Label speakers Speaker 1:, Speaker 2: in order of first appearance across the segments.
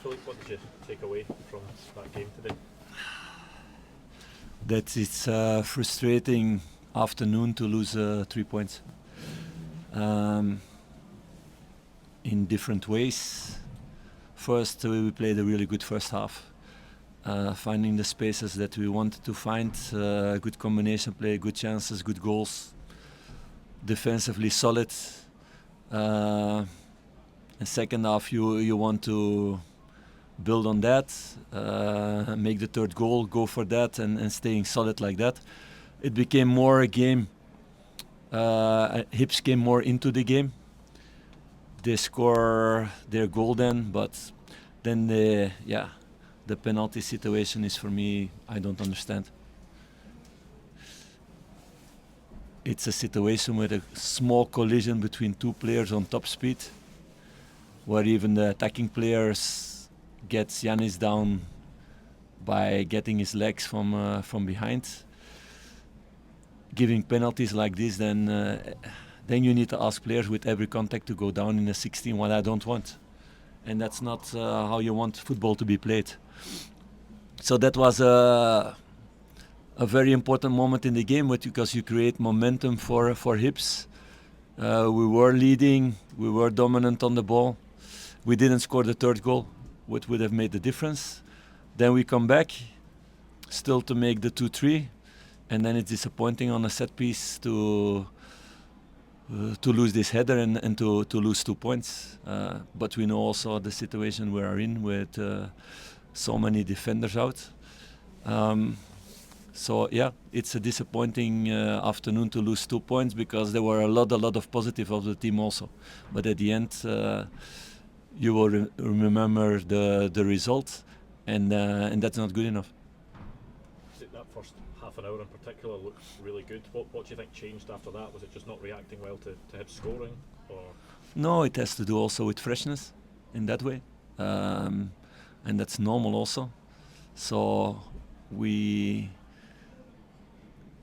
Speaker 1: Philip, what did you take away from that game today?
Speaker 2: That it's a frustrating afternoon to lose 3 points in different ways. First, we played a really good first half, finding the spaces that we wanted to find, good combination play, good chances, good goals, defensively solid. The second half, you want to build on that, make the third goal, go for that, and staying solid like that. It became more a game. Hibs came more into the game. They score their goal then, but then the penalty situation is, for me, I don't understand. It's a situation with a small collision between two players on top speed, where even the attacking players gets Yanis down by getting his legs from behind. Giving penalties like this, then you need to ask players with every contact to go down in a 16, what I don't want. And that's not how you want football to be played. So that was a very important moment in the game, because you create momentum for Hibs. We were leading, we were dominant on the ball. We didn't score the third goal, which would have made the difference. Then we come back, still to make the 2-3, and then it's disappointing on a set piece to lose this header and to lose 2 points. But we know also the situation we are in with so many defenders out. So yeah, it's a disappointing afternoon to lose 2 points, because there were a lot of positive of the team also. But at the end, you will remember the result, and that's not good enough.
Speaker 1: That first half an hour in particular looked really good. What do you think changed after that? Was it just not reacting well to Hibs scoring? Or?
Speaker 2: No, it has to do also with freshness in that way. And that's normal also. So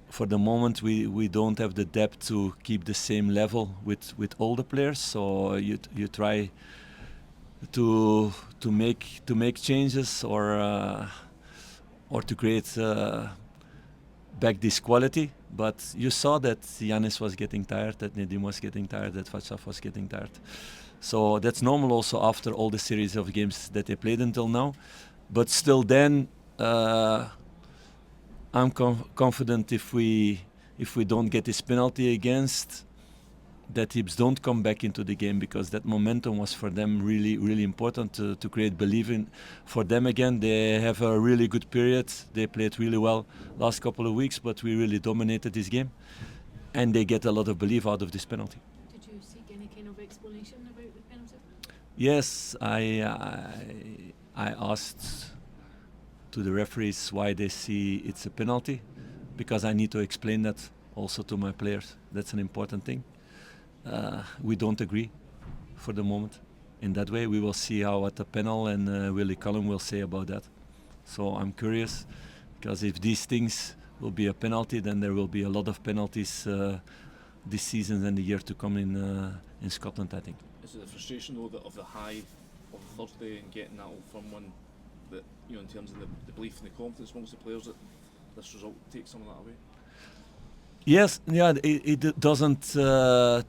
Speaker 2: for the moment, we don't have the depth to keep the same level with all the players. So you try to make changes or to create back this quality. But you saw that Yanis was getting tired, that Nedim was getting tired, that Fatshaf was getting tired. So that's normal also after all the series of games that they played until now. But still then, I'm confident if we don't get this penalty against, that Hibs don't come back into the game, because that momentum was for them really, really important to create belief in for them again. They have a really good period. They played really well last couple of weeks, but we really dominated this game, and they get a lot of belief out of this penalty.
Speaker 3: Did you seek any kind of explanation about the penalty?
Speaker 2: Yes, I asked to the referees why they see it's a penalty, because I need to explain that also to my players. That's an important thing. We don't agree for the moment. In that way, we will see how at the panel and Willie Cullen will say about that. So I'm curious, because if these things will be a penalty, then there will be a lot of penalties this season and the year to come in Scotland, I think.
Speaker 4: Is it the frustration though of the high of Thursday and getting that Old Firm win, that in terms of the belief and the confidence amongst the players, that this result takes some of that away?
Speaker 2: Yes, yeah, it doesn't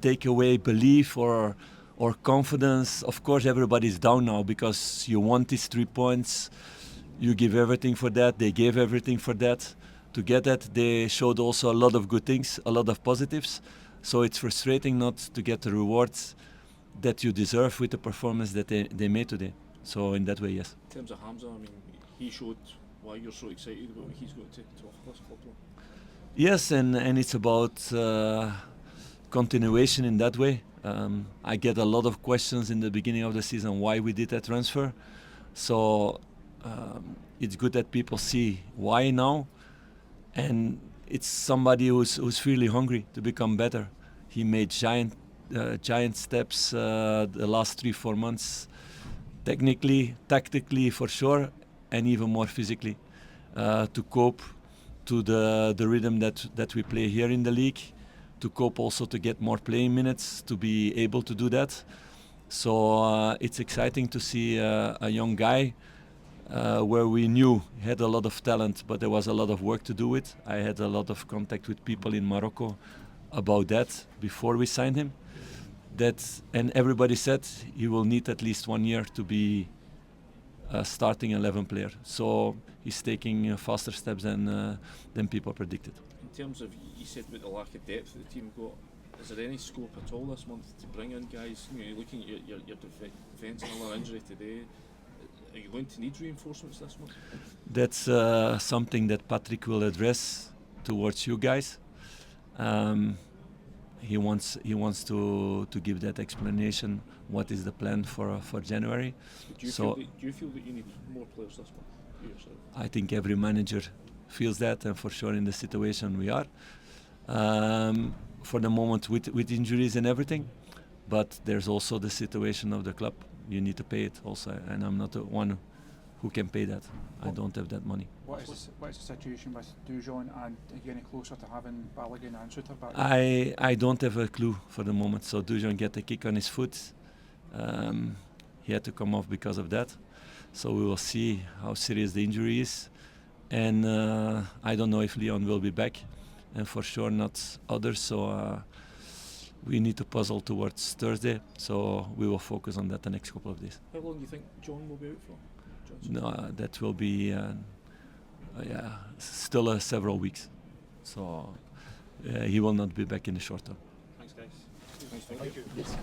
Speaker 2: take away belief or confidence. Of course, everybody's down now because you want these 3 points. You give everything for that. They gave everything for that. To get that, they showed also a lot of good things, a lot of positives. So it's frustrating not to get the rewards that you deserve with the performance that they made today. So in that way, yes.
Speaker 4: In terms of Hamza, I mean, he showed why you're so excited about what he's going to offer this club.
Speaker 2: Yes, and it's about continuation in that way. I get a lot of questions in the beginning of the season why we did that transfer. So it's good that people see why now, and it's somebody who's really hungry to become better. He made giant steps the last 3-4 months, technically, tactically for sure, and even more physically, to cope to the rhythm that we play here in the league, to cope also to get more playing minutes, to be able to do that. So it's exciting to see a young guy where we knew he had a lot of talent, but there was a lot of work to do it. I had a lot of contact with people in Morocco about that before we signed him. And everybody said he will need at least 1 year to be a starting 11 player. So he's taking faster steps than people predicted.
Speaker 4: In terms of, you said about the lack of depth that the team got, is there any scope at all this month to bring in guys? You know, you're looking at your defence and another injury today. Are you going to need reinforcements this month?
Speaker 2: That's something that Patrick will address towards you guys. He wants to give that explanation. What is the plan for January?
Speaker 4: Do you feel that you need more players this month? You yourself?
Speaker 2: I think every manager feels that, and for sure in the situation we are. For the moment with injuries and everything, but there's also the situation of the club. You need to pay it also, and I'm not the one who can pay that. I don't have that money.
Speaker 5: What is the situation with Dujon, and are you any closer to having Balogun and Suter back?
Speaker 2: I don't have a clue for the moment. So Dujon get a kick on his foot. He had to come off because of that. So we will see how serious the injury is. And I don't know if Leon will be back, and for sure not others. So we need to puzzle towards Thursday. So we will focus on that the next couple of days.
Speaker 4: How long do you think John will be out for?
Speaker 2: No, that will be still several weeks. So he will not be back in the short term.
Speaker 1: Thanks, guys.
Speaker 4: Thank you.
Speaker 1: Yes.